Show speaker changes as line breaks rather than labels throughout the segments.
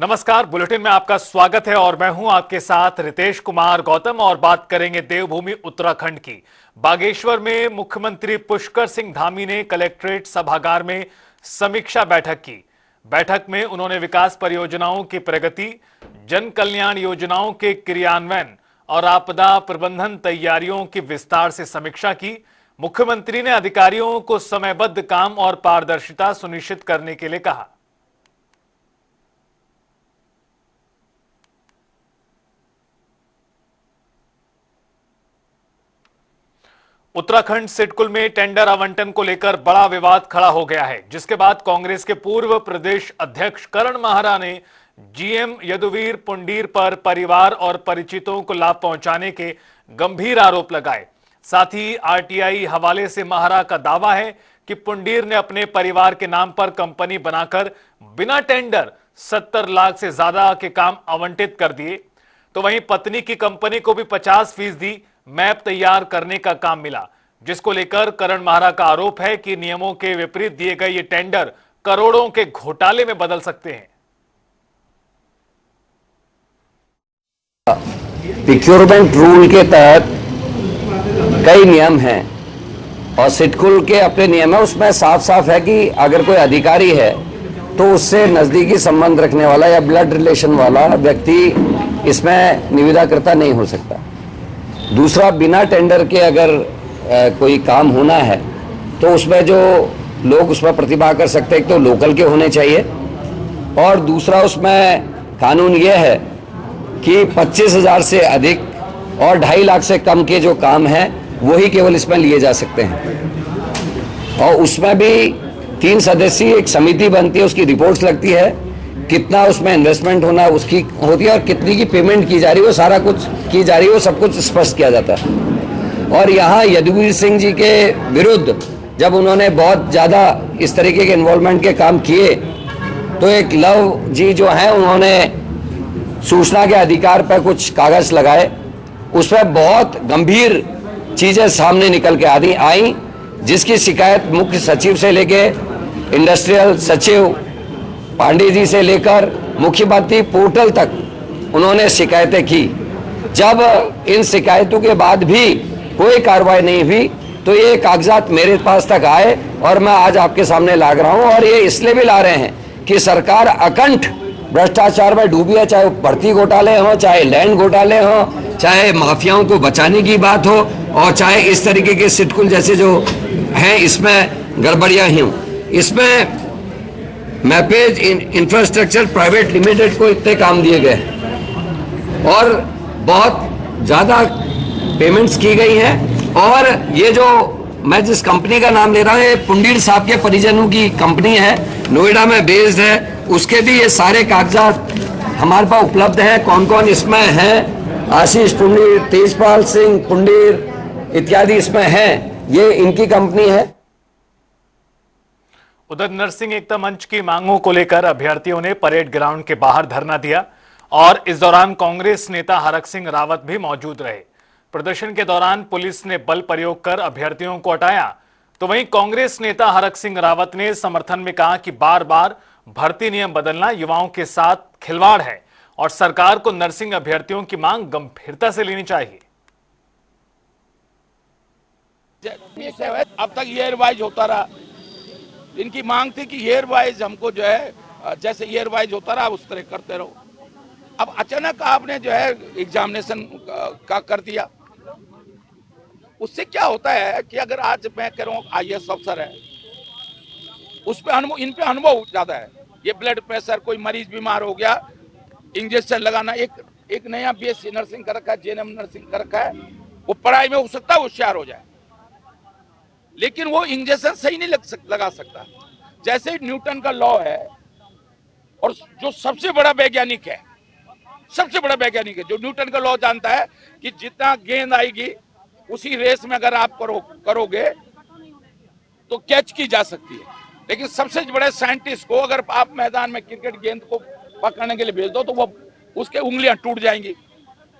नमस्कार, बुलेटिन में आपका स्वागत है और मैं हूं आपके साथ रितेश कुमार गौतम और बात करेंगे देवभूमि उत्तराखंड की। बागेश्वर में मुख्यमंत्री पुष्कर सिंह धामी ने कलेक्ट्रेट सभागार में समीक्षा बैठक की। बैठक में उन्होंने विकास परियोजनाओं की प्रगति, जन कल्याण योजनाओं के क्रियान्वयन और आपदा प्रबंधन तैयारियों की विस्तार से समीक्षा की। मुख्यमंत्री ने अधिकारियों को समयबद्ध काम और पारदर्शिता सुनिश्चित करने के लिए कहा। उत्तराखंड सिडकुल में टेंडर आवंटन को लेकर बड़ा विवाद खड़ा हो गया है, जिसके बाद कांग्रेस के पूर्व प्रदेश अध्यक्ष करण माहरा ने जीएम यदुवीर पुंडीर पर परिवार और परिचितों को लाभ पहुंचाने के गंभीर आरोप लगाए। साथ ही आरटीआई हवाले से माहरा का दावा है कि पुंडीर ने अपने परिवार के नाम पर कंपनी बनाकर बिना टेंडर 70 लाख से ज्यादा के काम आवंटित कर दिए। तो वहीं पत्नी की कंपनी को भी 50% मैप तैयार करने का काम मिला, जिसको लेकर करण माहरा का आरोप है कि नियमों के विपरीत दिए गए ये टेंडर करोड़ों के घोटाले में बदल सकते हैं।
प्रोक्योरमेंट रूल के तहत कई नियम हैं और सिडकुल के अपने नियम है। उसमें साफ साफ है कि अगर कोई अधिकारी है तो उससे नजदीकी संबंध रखने वाला या ब्लड रिलेशन वाला व्यक्ति इसमें निविदाकर्ता नहीं हो सकता। दूसरा, बिना टेंडर के अगर कोई काम होना है तो उसमें जो लोग उसमें प्रतिभा कर सकते हैं तो लोकल के होने चाहिए, और दूसरा उसमें कानून यह है कि 25,000 से अधिक और 2.5 लाख से कम के जो काम हैं वही केवल इसमें लिए जा सकते हैं। और उसमें भी 3 सदस्यीय एक समिति बनती है, उसकी रिपोर्ट्स लगती है, कितना उसमें इन्वेस्टमेंट होना उसकी होती है और कितनी की पेमेंट की जा रही है, वो सारा कुछ की जा रही है, वो सब कुछ स्पष्ट किया जाता है। और यहाँ यदुवीर सिंह जी के विरुद्ध जब उन्होंने बहुत ज़्यादा इस तरीके के इन्वॉल्वमेंट के काम किए तो एक लव जी जो हैं उन्होंने सूचना के अधिकार पर कुछ कागज लगाए, उसमें बहुत गंभीर चीज़ें सामने निकल के आई, जिसकी शिकायत मुख्य सचिव से लेके इंडस्ट्रियल सचिव पांडे जी से लेकर मुख्यमंत्री पोर्टल तक उन्होंने शिकायतें की। जब इन शिकायतों के बाद भी कोई कार्रवाई नहीं हुई तो ये कागजात मेरे पास तक आए और मैं आज आपके सामने ला रहा हूं। और ये इसलिए भी ला रहे हैं कि सरकार अकंठ भ्रष्टाचार में डूबी है, चाहे भर्ती घोटाले हो, चाहे लैंड घोटाले हो, चाहे माफियाओं को बचाने की बात हो, और चाहे इस तरीके के सिडकुल जैसे जो हैं इसमें गड़बड़ियां ही हों। इसमें मैपेज इंफ्रास्ट्रक्चर प्राइवेट लिमिटेड को इतने काम दिए गए और बहुत ज़्यादा पेमेंट्स की गई हैं। और ये जो मैं जिस कंपनी का नाम ले रहा हूँ, ये पुंडीर साहब के परिजनों की कंपनी है, नोएडा में बेस्ड है, उसके भी ये सारे कागजात हमारे पास उपलब्ध हैं। कौन कौन इसमें हैं, आशीष पुंडीर, तेजपाल सिंह पुंडीर इत्यादि इसमें हैं, ये इनकी कंपनी है।
उधर नरसिंह एकता मंच की मांगों को लेकर अभ्यर्थियों ने परेड ग्राउंड के बाहर धरना दिया और इस दौरान कांग्रेस नेता हरक सिंह रावत भी मौजूद रहे। प्रदर्शन के दौरान पुलिस ने बल प्रयोग कर अभ्यर्थियों को हटाया, तो वहीं कांग्रेस नेता हरक सिंह रावत ने समर्थन में कहा कि बार बार भर्ती नियम बदलना युवाओं के साथ खिलवाड़ है और सरकार को नर्सिंग अभ्यर्थियों की मांग गंभीरता से लेनी चाहिए।
अब तक ईयर वाइज होता रहा, इनकी मांग थी कि ईयर वाइज हमको जो है जैसे ईयर वाइज होता रहा उस तरह करते रहो। अब अचानक आपने जो है एग्जामिनेशन का कर दिया, उससे क्या होता है कि अगर आज मैं कह रहा हूँ आईएएस अफसर है, उस पे अनुभव, इन पे अनुभव ज्यादा है। ये ब्लड प्रेशर, कोई मरीज बीमार हो गया, इंजेक्शन लगाना, एक नया बीएससी नर्सिंग कर रखा है, जेएनएम नर्सिंग कर रखा है, वो पढ़ाई में हो सकता है होशियार हो जाए, लेकिन वो इंजेक्शन सही नहीं लगा सकता। जैसे न्यूटन का लॉ है, और जो सबसे बड़ा वैज्ञानिक है, जो न्यूटन का लॉ जानता है कि जितना गेंद आएगी उसी रेस में अगर आप करोगे तो कैच की जा सकती है, लेकिन सबसे बड़े साइंटिस्ट को अगर आप मैदान में क्रिकेट गेंद को पकड़ने के लिए भेज दो तो वो उसके उंगलियां टूट जाएंगी,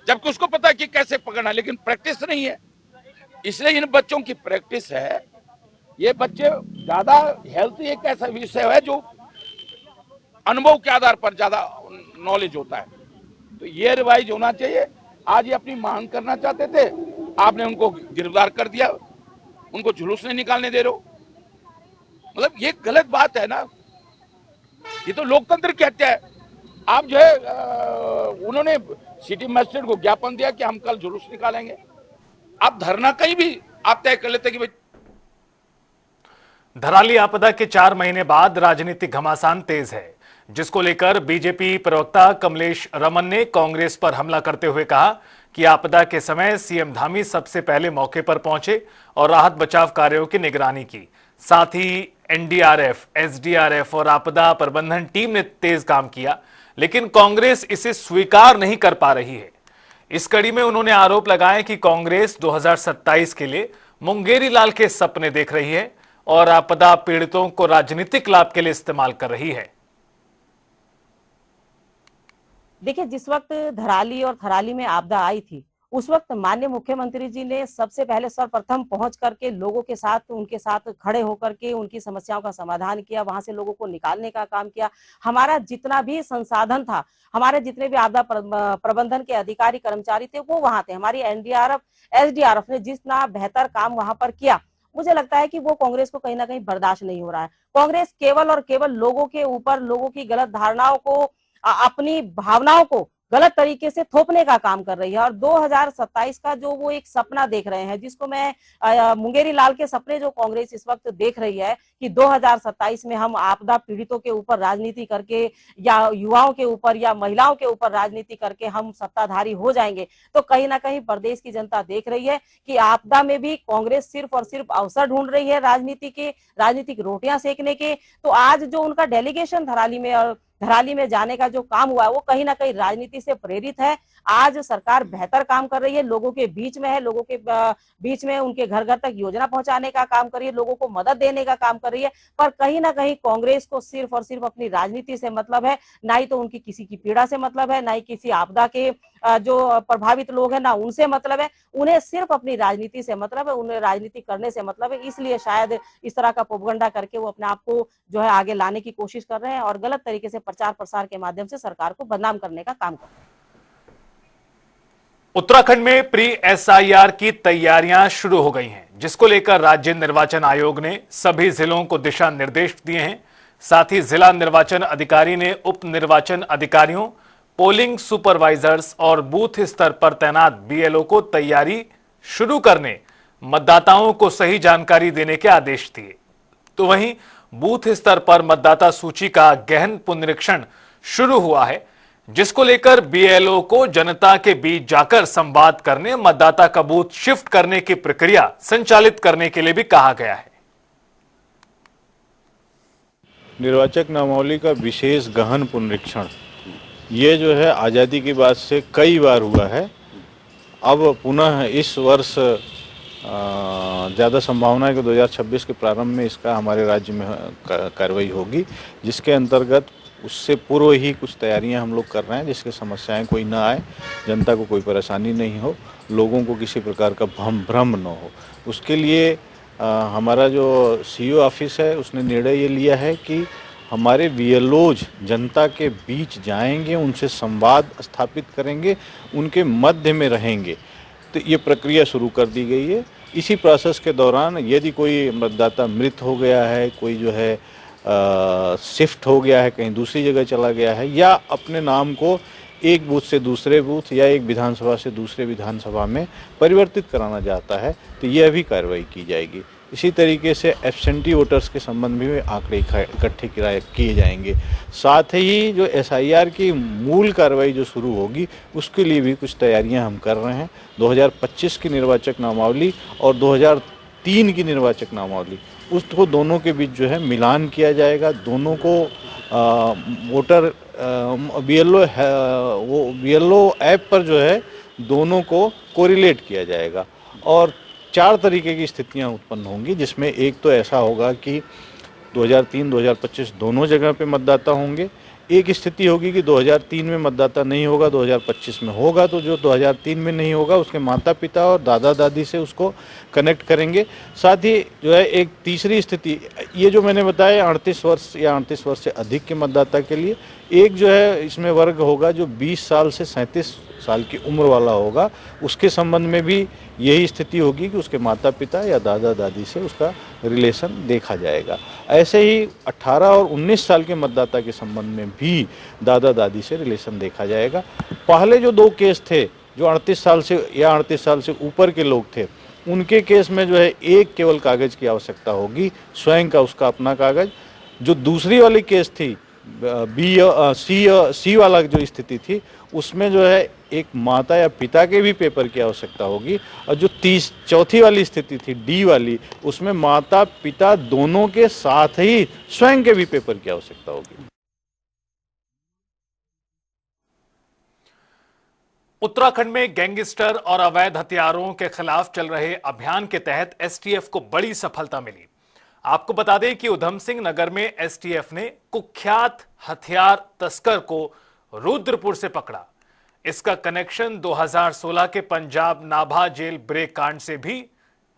जबकि उसको पता है कि कैसे पकड़ना, लेकिन प्रैक्टिस नहीं है। इसलिए इन बच्चों की प्रैक्टिस है। ये बच्चे ज्यादा हेल्थ एक ऐसा विषय है जो अनुभव के आधार पर ज्यादा नॉलेज होता है। तो ये रिवाइज होना चाहिए। आज ये अपनी मांग करना चाहते थे, आपने उनको गिरफ्तार कर दिया, उनको जुलूस नहीं निकालने दे रहे हो। मतलब ये गलत बात है ना, ये तो लोकतंत्र कहता है। आप जो है उन्होंने सिटी मजिस्ट्रेट को ज्ञापन दिया कि हम कल जुलूस निकालेंगे। आप धरना कहीं भी आप तय कर लेते कि भाई।
धराली आपदा के 4 महीने बाद राजनीतिक घमासान तेज है, जिसको लेकर बीजेपी प्रवक्ता कमलेश रमन ने कांग्रेस पर हमला करते हुए कहा कि आपदा के समय सीएम धामी सबसे पहले मौके पर पहुंचे और राहत बचाव कार्यों की निगरानी की। साथ ही एनडीआरएफ, एसडीआरएफ और आपदा प्रबंधन टीम ने तेज काम किया, लेकिन कांग्रेस इसे स्वीकार नहीं कर पा रही है। इस कड़ी में उन्होंने आरोप लगाया कि कांग्रेस 2027 के लिए मुंगेरी लाल के सपने देख रही है और आपदा पीड़ितों को राजनीतिक लाभ के लिए इस्तेमाल कर रही है।
देखिए, जिस वक्त धराली और थराली में आपदा आई थी, उस वक्त माननीय मुख्यमंत्री जी ने सबसे पहले सर्वप्रथम पहुंच करके लोगों के साथ, उनके साथ खड़े होकर के उनकी समस्याओं का समाधान किया, वहां से लोगों को निकालने का काम किया। हमारा जितना भी संसाधन था, हमारे जितने भी आपदा प्रबंधन के अधिकारी कर्मचारी थे, वो वहां थे। हमारी एनडीआरएफ, एसडीआरएफ ने जितना बेहतर काम वहां पर किया, मुझे लगता है कि वो कांग्रेस को कहीं ना कहीं बर्दाश्त नहीं हो रहा है। कांग्रेस केवल और केवल लोगों के ऊपर, लोगों की गलत धारणाओं को, अपनी भावनाओं को गलत तरीके से थोपने का काम कर रही है। और 2027 का जो वो एक सपना देख रहे हैं, जिसको मैं मुंगेरी लाल के सपने जो कांग्रेस इस वक्त देख रही है कि 2027 में हम आपदा पीड़ितों के ऊपर राजनीति करके या युवाओं के ऊपर या महिलाओं के ऊपर राजनीति करके हम सत्ताधारी हो जाएंगे, तो कहीं ना कहीं प्रदेश की जनता देख रही है कि आपदा में भी कांग्रेस सिर्फ और सिर्फ अवसर ढूंढ रही है राजनीतिक रोटियां सेकने के। तो आज जो उनका डेलीगेशन धराली में जाने का जो काम हुआ है, वो कहीं ना कहीं राजनीति से प्रेरित है। आज सरकार बेहतर काम कर रही है, लोगों के बीच में है, लोगों के बीच में उनके घर घर तक योजना पहुंचाने का काम कर रही है, लोगों को मदद देने का काम कर रही है। पर कहीं ना कहीं कांग्रेस को सिर्फ और सिर्फ अपनी राजनीति से मतलब है, ना ही तो उनकी किसी की पीड़ा से मतलब है, ना ही किसी आपदा के जो प्रभावित लोग हैं ना उनसे मतलब है। उन्हें सिर्फ अपनी राजनीति से मतलब है, उन्हें राजनीति करने से मतलब है। इसलिए शायद इस तरह का प्रोपगंडा करके वो अपने आप को जो है आगे लाने की कोशिश कर रहे हैं और गलत तरीके से प्रचार प्रसार के माध्यम से सरकार को बदनाम करने का काम कर रहे हैं।
उत्तराखंड में प्री एसआईआर की तैयारियां शुरू हो गई हैं, जिसको लेकर राज्य निर्वाचन आयोग ने सभी जिलों को दिशा निर्देश दिए हैं। साथ ही जिला निर्वाचन अधिकारी ने उप निर्वाचन अधिकारियों, पोलिंग सुपरवाइजर्स और बूथ स्तर पर तैनात बीएलओ को तैयारी शुरू करने, मतदाताओं को सही जानकारी देने के आदेश दिए। तो वहीं बूथ स्तर पर मतदाता सूची का गहन पुनरीक्षण शुरू हुआ है, जिसको लेकर बीएलओ को जनता के बीच जाकर संवाद करने, मतदाता का बूथ शिफ्ट करने की प्रक्रिया संचालित करने के लिए भी कहा गया है।
निर्वाचक नामावली का विशेष गहन पुनरीक्षण ये जो है आज़ादी के बाद से कई बार हुआ है। अब पुनः इस वर्ष ज़्यादा संभावना है कि 2026 के प्रारंभ में इसका हमारे राज्य में कार्रवाई होगी, जिसके अंतर्गत उससे पूर्व ही कुछ तैयारियां हम लोग कर रहे हैं, जिसके समस्याएं कोई ना आए, जनता को कोई परेशानी नहीं हो, लोगों को किसी प्रकार का भ्रम न हो। उसके लिए हमारा जो सीईओ ऑफिस है उसने निर्णय ये लिया है कि हमारे बीएलओज जनता के बीच जाएंगे, उनसे संवाद स्थापित करेंगे, उनके मध्य में रहेंगे। तो ये प्रक्रिया शुरू कर दी गई है। इसी प्रोसेस के दौरान यदि कोई मतदाता मृत हो गया है, कोई जो है शिफ्ट हो गया है, कहीं दूसरी जगह चला गया है, या अपने नाम को एक बूथ से दूसरे बूथ या एक विधानसभा से दूसरे विधानसभा में परिवर्तित कराना चाहता है, तो यह भी कार्रवाई की जाएगी। इसी तरीके से एब्सेंटी वोटर्स के संबंध में आंकड़े इकट्ठे किए जाएंगे। साथ ही जो एसआईआर की मूल कार्रवाई जो शुरू होगी, उसके लिए भी कुछ तैयारियां हम कर रहे हैं। 2025 की निर्वाचक नामावली और 2003 की निर्वाचक नामावली, उसको दोनों के बीच जो है मिलान किया जाएगा। दोनों को वोटर बीएलओ ऐप पर जो है दोनों को कोरिलेट किया जाएगा। और 4 तरीके की स्थितियां उत्पन्न होंगी, जिसमें एक तो ऐसा होगा कि 2003-2025 दोनों जगह पे मतदाता होंगे। एक स्थिति होगी कि 2003 में मतदाता नहीं होगा, 2025 में होगा, तो जो 2003 में नहीं होगा उसके माता पिता और दादा दादी से उसको कनेक्ट करेंगे। साथ ही जो है एक तीसरी स्थिति, ये जो मैंने बताया 38 वर्ष या 38 वर्ष से अधिक के मतदाता के लिए, एक जो है इसमें वर्ग होगा जो 20 साल से 37 साल की उम्र वाला होगा, उसके संबंध में भी यही स्थिति होगी कि उसके माता पिता या दादा दादी से उसका रिलेशन देखा जाएगा। ऐसे ही 18 और 19 साल के मतदाता के संबंध में भी दादा दादी से रिलेशन देखा जाएगा। पहले जो 2 केस थे, जो 38 साल से या 38 साल से ऊपर के लोग थे, उनके केस में जो है एक केवल कागज़ की आवश्यकता होगी, स्वयं का उसका अपना कागज़। जो दूसरी वाली केस थी सी वाला जो स्थिति थी, उसमें जो है एक माता या पिता के भी पेपर की आवश्यकता होगी। और जो चौथी वाली स्थिति थी डी वाली, उसमें माता पिता दोनों के साथ ही स्वयं के भी पेपर की आवश्यकता होगी।
उत्तराखंड में गैंगस्टर और अवैध हथियारों के खिलाफ चल रहे अभियान के तहत एसटीएफ को बड़ी सफलता मिली। आपको बता दें कि उधम सिंह नगर में एसटीएफ ने कुख्यात हथियार तस्कर को रुद्रपुर से पकड़ा। इसका कनेक्शन 2016 के पंजाब नाभा जेल ब्रेक कांड से भी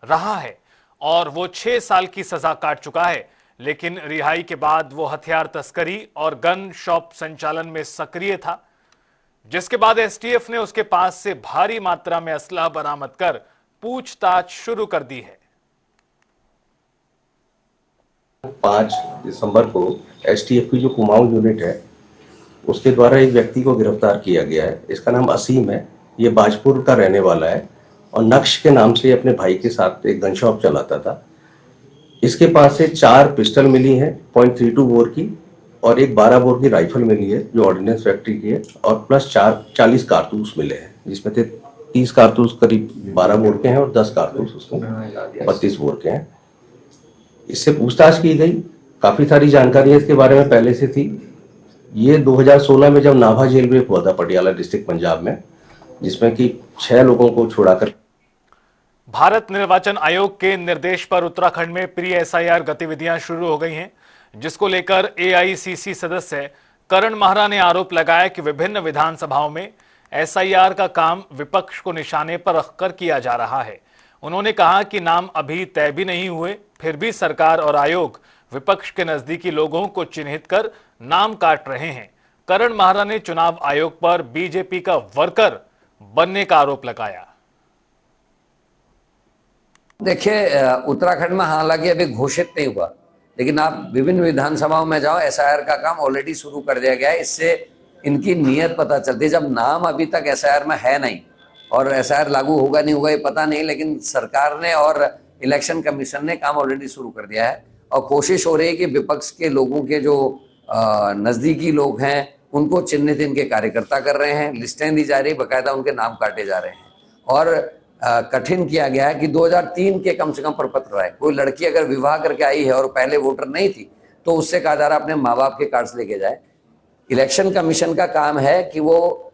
रहा है और वो 6 साल की सजा काट चुका है, लेकिन रिहाई के बाद वो हथियार तस्करी और गन शॉप संचालन में सक्रिय था, जिसके बाद एसटीएफ ने उसके पास से भारी मात्रा में असलहा बरामद कर पूछताछ शुरू कर दी है।
5 दिसंबर को एसटीएफ की जो कुमाऊं यूनिट है उसके द्वारा एक व्यक्ति को गिरफ्तार किया गया है। इसका नाम असीम है, ये बाजपुर का रहने वाला है और नक्श के नाम से अपने भाई के साथ एक गन शॉप चलाता था। इसके पास से 4 पिस्टल मिली हैं .32 बोर की और एक 12 बोर की राइफल मिली है जो ऑर्डिनेंस फैक्ट्री की है और प्लस 40 कारतूस मिले हैं, जिसमें से 30 कारतूस करीब 12 बोर के हैं और 10 कारतूस उसको 32 बोर के हैं। इससे पूछताछ की गई, काफी सारी जानकारी इसके बारे में पहले से थी। ये 2016 में जब नाभा जेल ब्रेक हुआ था पटियाला डिस्ट्रिक्ट पंजाब में, जिसमें कि 6 लोगों को छुड़ाकर।
भारत निर्वाचन आयोग के निर्देश पर उत्तराखंड में प्री एसआईआर गतिविधियां शुरू हो गई हैं, जिसको लेकर एआईसीसी सदस्य करण माहरा ने आरोप लगाया कि विभिन्न विधानसभाओं में एसआईआर का काम विपक्ष को निशाने पर रखकर किया जा रहा है। उन्होंने कहा कि नाम अभी तय भी नहीं हुए, फिर भी सरकार और आयोग विपक्ष के नजदीकी लोगों को चिन्हित कर नाम काट रहे हैं। करण माहरा ने चुनाव आयोग पर बीजेपी का वर्कर बनने का आरोप लगाया।
देखिए, उत्तराखंड में हालांकि अभी घोषित नहीं हुआ, लेकिन आप विभिन्न विधानसभाओं में जाओ, एसआईआर का काम ऑलरेडी शुरू कर दिया गया है। इससे इनकी नीयत पता चलती है। जब नाम अभी तक एसआईआर में है नहीं और एसआईआर लागू होगा नहीं होगा ये पता नहीं, लेकिन सरकार ने और इलेक्शन कमीशन ने काम ऑलरेडी शुरू कर दिया है और कोशिश हो रही है कि विपक्ष के लोगों के जो नजदीकी लोग हैं उनको चिन्हित इनके कार्यकर्ता कर रहे हैं, लिस्टें दी जा रही, बकायदा उनके नाम काटे जा रहे हैं और कठिन किया गया है कि 2003 के कम से कम प्रपत्र आए। कोई लड़की अगर विवाह करके आई है और पहले वोटर नहीं थी तो उससे कहा जा रहा है अपने माँ बाप के कार्ड्स लेके जाए। इलेक्शन कमीशन का काम है कि वो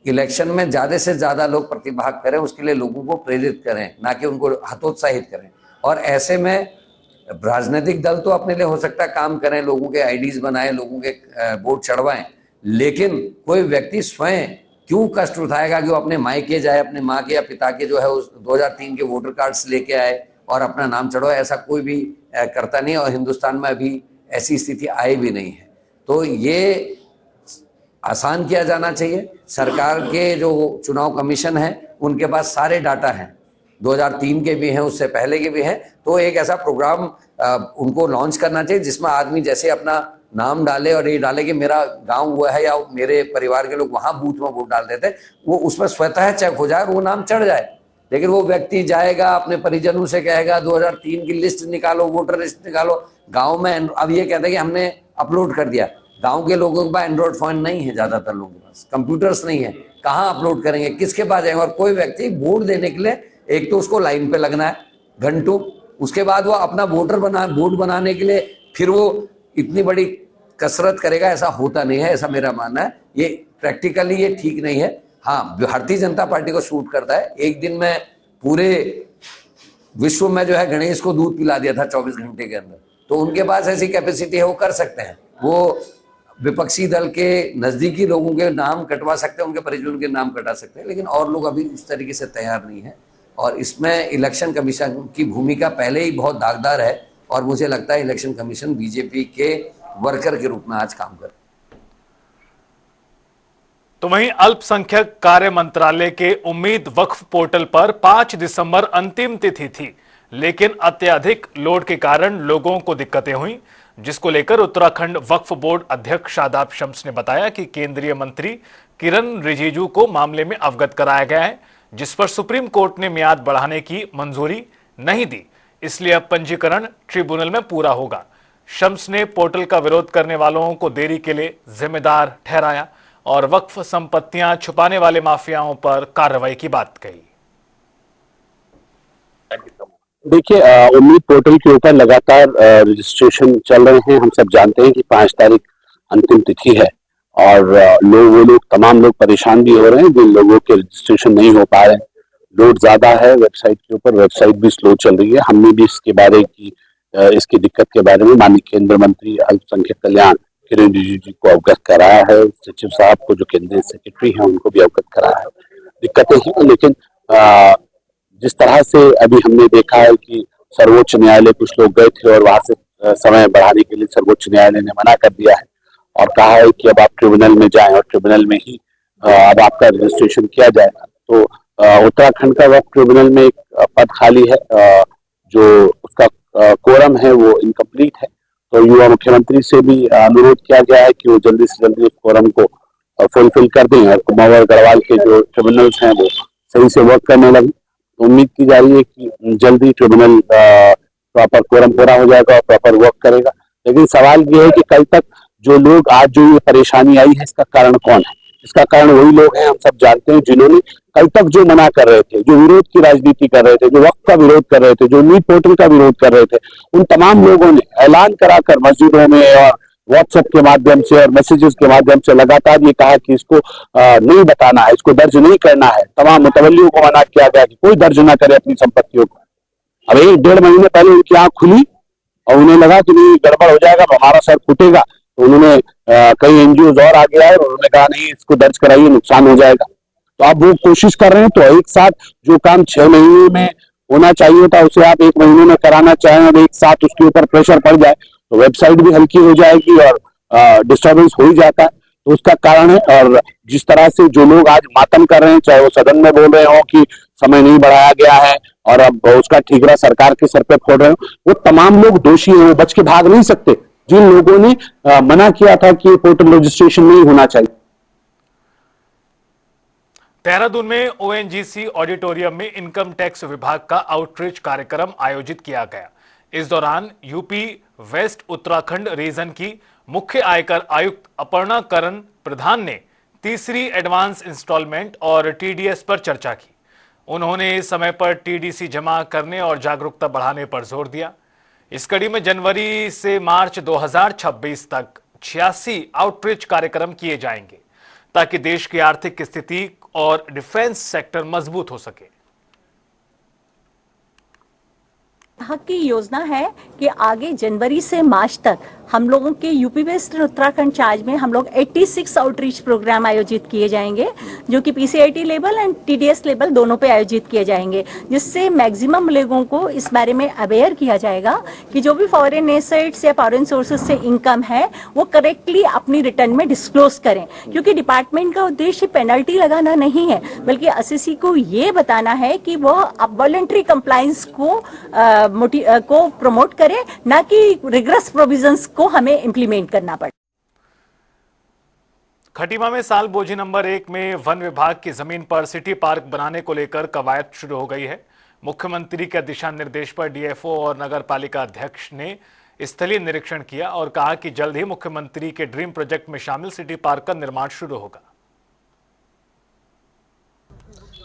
इलेक्शन में ज्यादा से ज्यादा लोग प्रतिभाग करें, उसके लिए लोगों को प्रेरित करें, ना कि उनको हतोत्साहित करें। और ऐसे में राजनीतिक दल तो अपने लिए हो सकता है काम करें, लोगों के आईडीज बनाएं, लोगों के वोट चढ़वाएं, लेकिन कोई व्यक्ति स्वयं क्यों कष्ट उठाएगा कि वो अपने मायके जाए, अपने माँ के या पिता के जो है उस 2003 के वोटर कार्ड्स लेके आए और अपना नाम चढ़वाए। ऐसा कोई भी करता नहीं और हिंदुस्तान में अभी ऐसी स्थिति आई भी नहीं है। तो ये आसान किया जाना चाहिए। सरकार के जो चुनाव कमीशन है उनके पास सारे डाटा हैं, 2003 के भी हैं, उससे पहले के भी हैं। तो एक ऐसा प्रोग्राम उनको लॉन्च करना चाहिए जिसमें आदमी जैसे अपना नाम डाले और ये डाले कि मेरा गांव हुआ है या मेरे परिवार के लोग वहां बूथ में वोट डाल देते, वो उसमें स्वतः चेक हो जाए और वो नाम चढ़ जाए। लेकिन वो व्यक्ति जाएगा अपने परिजनों से कहेगा 2003 की लिस्ट निकालो, वोटर लिस्ट निकालो। गांव में अब ये कहते हैं कि हमने अपलोड कर दिया। गांव के लोगों के पास एंड्रॉइड फोन नहीं है, ज्यादातर लोगों के पास कंप्यूटर्स नहीं है, कहाँ अपलोड करेंगे, किसके पास जाएंगे। और कोई व्यक्ति वोट देने के लिए एक तो उसको लाइन पे लगना है घंटों, उसके बाद वो अपना वोट बनाने के लिए फिर वो इतनी बड़ी कसरत करेगा, ऐसा होता नहीं है, ऐसा मेरा मानना है। ये प्रैक्टिकली ये ठीक नहीं है। हाँ, भारतीय जनता पार्टी को सूट करता है। एक दिन में पूरे विश्व में जो है गणेश को दूध पिला दिया था 24 घंटे के अंदर, तो उनके पास ऐसी कैपेसिटी है, वो कर सकते हैं। वो विपक्षी दल के नजदीकी लोगों के नाम कटवा सकते हैं, उनके परिजनों के नाम कटा सकते हैं, लेकिन और लोग अभी इस तरीके से तैयार नहीं है। और इसमें इलेक्शन कमीशन की भूमिका पहले ही बहुत दागदार है और मुझे लगता है इलेक्शन कमीशन बीजेपी के वर्कर के रूप में आज काम कर।
तो वहीं अल्पसंख्यक कार्य मंत्रालय के उम्मीद वक्फ पोर्टल पर 5 दिसंबर अंतिम तिथि थी, लेकिन अत्यधिक लोड के कारण लोगों को दिक्कतें हुई, जिसको लेकर उत्तराखंड वक्फ बोर्ड अध्यक्ष शादाब शम्स ने बताया कि केंद्रीय मंत्री किरण रिजिजू को मामले में अवगत कराया गया है, जिस पर सुप्रीम कोर्ट ने मियाद बढ़ाने की मंजूरी नहीं दी, इसलिए अब पंजीकरण ट्रिब्यूनल में पूरा होगा। शम्स ने पोर्टल का विरोध करने वालों को देरी के लिए जिम्मेदार ठहराया और वक्फ संपत्तियां छुपाने वाले माफियाओं पर कार्रवाई की बात कही।
देखिए, उम्मीद पोर्टल के ऊपर लगातार रजिस्ट्रेशन चल रहे हैं। हम सब जानते हैं कि 5 तारीख अंतिम तिथि है और वो लोग तमाम लोग परेशान भी हो रहे हैं जिन लोगों के रजिस्ट्रेशन नहीं हो पा रहे हैं। लोड ज्यादा है वेबसाइट के ऊपर, वेबसाइट भी स्लो चल रही है। हमने भी इसकी दिक्कत के बारे में माननीय केंद्रीय मंत्री अल्पसंख्यक कल्याण किरण रिजिजू को अवगत कराया है। सचिव साहब को जो केंद्रीय सेक्रेटरी हैं उनको भी अवगत कराया है। दिक्कतें हैं, लेकिन जिस तरह से अभी हमने देखा है कि सर्वोच्च न्यायालय कुछ लोग गए थे और वहां से समय बढ़ाने के लिए सर्वोच्च न्यायालय ने मना कर दिया है और कहा है कि अब आप ट्रिब्यूनल में जाएं और ट्रिब्यूनल में ही अब आपका रजिस्ट्रेशन किया जाएगा। तो उत्तराखंड का वक्फ ट्रिब्यूनल में एक पद खाली है, जो उसका कोरम है वो इनकम्प्लीट है। तो युवा मुख्यमंत्री से भी अनुरोध किया गया है कि वो जल्दी से जल्दी उस कोरम को फुलफिल कर दें और कुमाऊं गढ़वाल के जो ट्रिब्यूनल्स हैं वो सही से वर्क करने लगे। उम्मीद की जा रही है कि जल्दी ट्रिब्यूनल प्रॉपर कोरम पूरा हो जाएगा और प्रॉपर वर्क करेगा। लेकिन सवाल ये है कि कल तक जो लोग आज जो ये परेशानी आई है इसका कारण कौन है? इसका कारण वही लोग हैं, हम सब जानते हैं, जिन्होंने कल तक जो मना कर रहे थे, जो विरोध की राजनीति कर रहे थे, जो वक्त का विरोध कर रहे थे, जो उम्मीद पोर्टल का विरोध कर रहे थे, उन तमाम लोगों ने ऐलान कराकर मस्जिदों में और व्हाट्सएप के माध्यम से और मैसेजेस के माध्यम से लगातार ये कहा कि इसको नहीं बताना है, इसको दर्ज नहीं करना है। तमाम मुतवल्लियों को मना किया गया कि कोई दर्ज ना करे अपनी संपत्तियों को। अब 1-1.5 महीने पहले उनकी आंख खुली और उन्हें लगा कि नहीं गड़बड़ हो जाएगा, हमारा सर फूटेगा, तो उन्होंने कई एनजीओ और आगे आए और उन्होंने कहा नहीं इसको दर्ज कराइए, नुकसान हो जाएगा। तो अब वो कोशिश कर रहे हैं। तो एक साथ जो काम 6 महीने में होना चाहिए था उसे आप 1 महीने में कराना चाहें और एक साथ उसके ऊपर प्रेशर पड़ जाए तो वेबसाइट भी हल्की हो जाएगी और डिस्टर्बेंस हो ही जाता है। तो उसका कारण है। और जिस तरह से जो लोग आज मातम कर रहे हैं, चाहे वो सदन में बोल रहे हो कि समय नहीं बढ़ाया गया है और अब उसका ठीकरा सरकार के सर पे फोड़ रहे हो, वो तमाम लोग दोषी हैं, वो बच के भाग नहीं सकते। जिन लोगों ने मना किया था कि पोर्टल रजिस्ट्रेशन नहीं होना चाहिए।
देहरादून में ओएनजीसी ऑडिटोरियम में इनकम टैक्स विभाग का आउटरीच कार्यक्रम आयोजित किया गया। इस दौरान यूपी वेस्ट उत्तराखंड रीजन की मुख्य आयकर आयुक्त अपर्णा करण प्रधान ने तीसरी एडवांस इंस्टॉलमेंट और टीडीएस पर चर्चा की। उन्होंने समय पर टीडीसी जमा करने और जागरूकता बढ़ाने पर जोर दिया। इस कड़ी में जनवरी से मार्च 2026 तक 86 आउटरीच कार्यक्रम किए जाएंगे ताकि देश की आर्थिक स्थिति और डिफेंस सेक्टर मजबूत हो सके।
की योजना है कि आगे जनवरी से मार्च तक हम लोगों के यूपी वेस्ट उत्तराखंड चार्ज में हम लोग 86 आउटरीच प्रोग्राम आयोजित किए जाएंगे, जो कि PCIT level and TDS level दोनों पे आयोजित किए जाएंगे, जिससे मैक्सिमम लोगों को इस बारे में अवेयर किया जाएगा कि जो भी फॉरेन एसेट्स या फॉरेन सोर्सेज से इनकम है वो करेक्टली अपनी रिटर्न में डिस्क्लोज करें। क्योंकि डिपार्टमेंट का उद्देश्य पेनल्टी लगाना नहीं है, बल्कि एसएससी को ये बताना है कि वह वॉलंटरी कंप्लायंस को प्रमोट करे, ना कि रिग्रेस प्रोविजंस को हमें इंप्लीमेंट करना पड़े।
खटीमा में साल बोझी नंबर 1 में वन विभाग की जमीन पर सिटी पार्क बनाने को लेकर कवायद शुरू हो गई है। मुख्यमंत्री के दिशा निर्देश पर डीएफओ और नगर पालिका अध्यक्ष ने स्थलीय निरीक्षण किया और कहा कि जल्द ही मुख्यमंत्री के ड्रीम प्रोजेक्ट में शामिल सिटी पार्क का निर्माण शुरू होगा।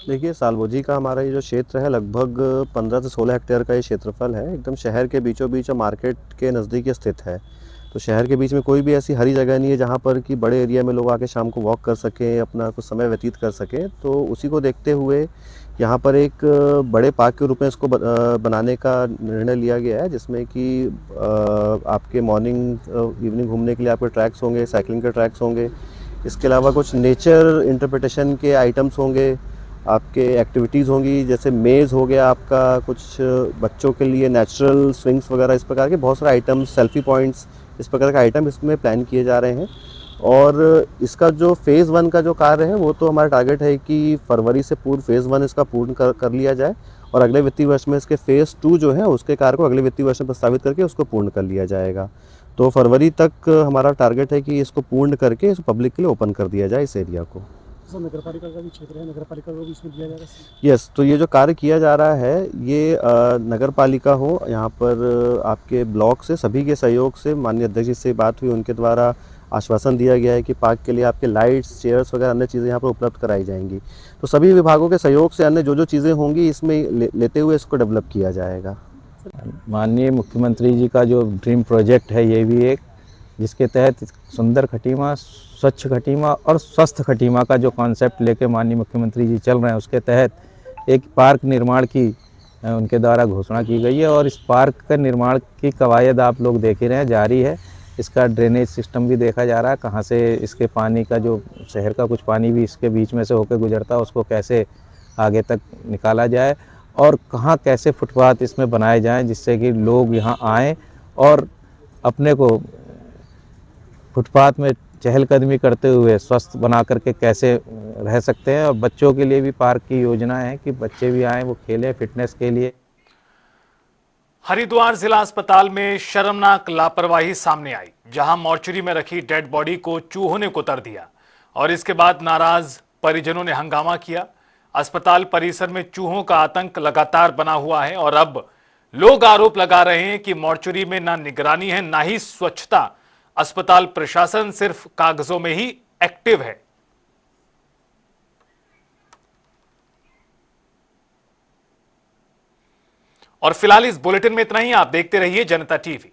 देखिए, सालबोझी का हमारा ये जो क्षेत्र है लगभग 15 से 16 हेक्टेयर का ये क्षेत्रफल है। एकदम शहर के बीचों बीच और मार्केट के नज़दीक स्थित है। तो शहर के बीच में कोई भी ऐसी हरी जगह नहीं है जहाँ पर कि बड़े एरिया में लोग आके शाम को वॉक कर सकें, अपना कुछ समय व्यतीत कर सकें। तो उसी को देखते हुए यहाँ पर एक बड़े पार्क के रूप में इसको बनाने का निर्णय लिया गया है, जिसमें कि आपके मॉर्निंग इवनिंग घूमने के लिए आपके ट्रैक्स होंगे, साइकिलिंग के ट्रैक्स होंगे। इसके अलावा कुछ नेचर इंटरप्रिटेशन के आइटम्स होंगे, आपके एक्टिविटीज़ होंगी, जैसे मेज़ हो गया आपका, कुछ बच्चों के लिए नेचुरल स्विंग्स वगैरह, इस प्रकार के बहुत सारे आइटम्स, सेल्फी पॉइंट्स, इस प्रकार के आइटम इसमें प्लान किए जा रहे हैं। और इसका जो फ़ेज़ 1 का जो कार्य है वो तो हमारा टारगेट है कि फरवरी से पूर्व फ़ेज़ 1 इसका पूर्ण कर लिया जाए और अगले वित्तीय वर्ष में इसके फ़ेज़ 2 जो है उसके कार्य को अगले वित्तीय वर्ष में प्रस्तावित करके उसको पूर्ण कर लिया जाएगा। तो फरवरी तक हमारा टारगेट है कि इसको पूर्ण करके इसको पब्लिक के लिए ओपन कर दिया जाए इस एरिया को।
नगर पालिका का भी क्षेत्र है, नगर पालिका को भी इसमें दिया जाएगा।
यस, तो ये जो कार्य किया जा रहा है ये नगर पालिका हो, यहाँ पर आपके ब्लॉक से सभी के सहयोग से माननीय अध्यक्ष जी से बात हुई, उनके द्वारा आश्वासन दिया गया है कि पार्क के लिए आपके लाइट्स, चेयर्स वगैरह अन्य चीज़ें यहाँ पर उपलब्ध कराई जाएंगी। तो सभी विभागों के सहयोग से अन्य जो चीज़ें होंगी इसमें लेते हुए इसको डेवलप किया जाएगा।
माननीय मुख्यमंत्री जी का जो ड्रीम प्रोजेक्ट है ये भी एक, जिसके तहत सुंदर खटीमा, स्वच्छ खटीमा और स्वस्थ खटीमा का जो कॉन्सेप्ट लेके माननीय मुख्यमंत्री जी चल रहे हैं, उसके तहत एक पार्क निर्माण की उनके द्वारा घोषणा की गई है। और इस पार्क का निर्माण की कवायद आप लोग देख ही रहे हैं, जारी है। इसका ड्रेनेज सिस्टम भी देखा जा रहा है, कहाँ से इसके पानी का जो शहर का कुछ पानी भी इसके बीच में से होकर गुजरता है उसको कैसे आगे तक निकाला जाए और कहाँ कैसे फुटपाथ इसमें बनाए जाएं जिससे कि लोग यहाँ आएँ और अपने को फुटपाथ में चहलकदमी करते हुए स्वस्थ बना करके कैसे रह सकते हैं। और बच्चों के लिए भी पार्क की योजना है कि बच्चे भी आएँ, वो खेलें फिटनेस के लिए।
हरिद्वार जिला अस्पताल में शर्मनाक लापरवाही सामने आई, जहां मॉर्चरी में रखी डेड बॉडी को चूहों ने कुतर दिया और इसके बाद नाराज परिजनों ने हंगामा किया। अस्पताल परिसर में चूहों का आतंक लगातार बना हुआ है और अब लोग आरोप लगा रहे हैं कि मॉर्चरी में ना निगरानी है ना ही स्वच्छता। अस्पताल प्रशासन सिर्फ कागजों में ही एक्टिव है। और फिलहाल इस बुलेटिन में इतना ही। आप देखते रहिए जनता टीवी।